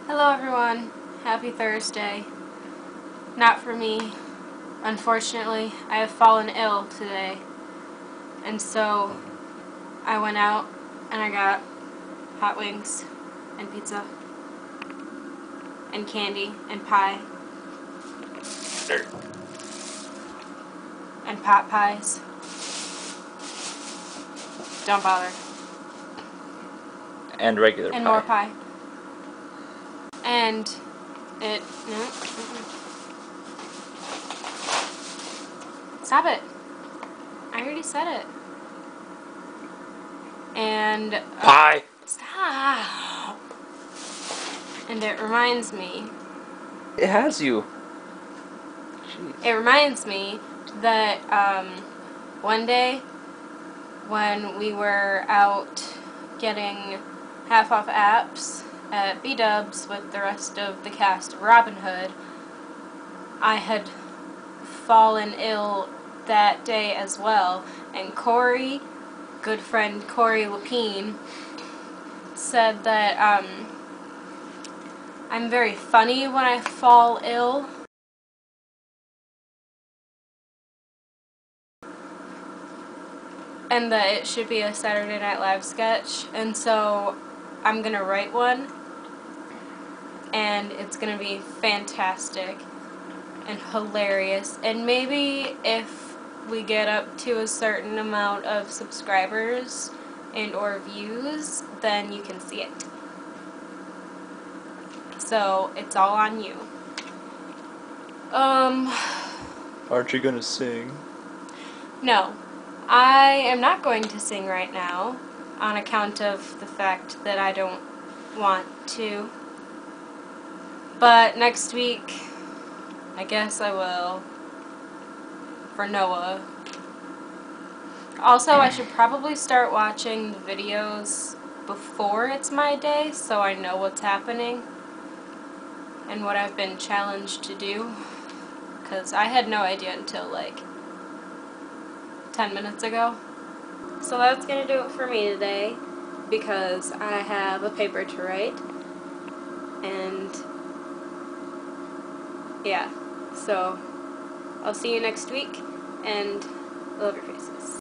Hello everyone, happy Thursday. Not for me, unfortunately. I have fallen ill today, and so I went out and I got hot wings and pizza and candy and pie and pot pies. Don't bother. And regular And pie. more pie. And no. Stop it. I already said it. And Pie! stop. And it reminds me. It has you. Jeez. It reminds me that one day when we were out getting half-off apps at B-Dubs with the rest of the cast of Robin Hood, I had fallen ill that day as well, and Corey, good friend Corey Lapine, said that I'm very funny when I fall ill. And that it should be a Saturday Night Live sketch, and so I'm gonna write one, and it's gonna be fantastic and hilarious, and maybe if we get up to a certain amount of subscribers and or views, then you can see it. So it's all on you. Aren't you gonna sing? No. I am not going to sing right now on account of the fact that I don't want to. But next week, I guess I will. For Noah. Also, I should probably start watching the videos before it's my day so I know what's happening and what I've been challenged to do. Because I had no idea until like 10 minutes ago. So that's going to do it for me today, because I have a paper to write, and yeah, so I'll see you next week, and I love your faces.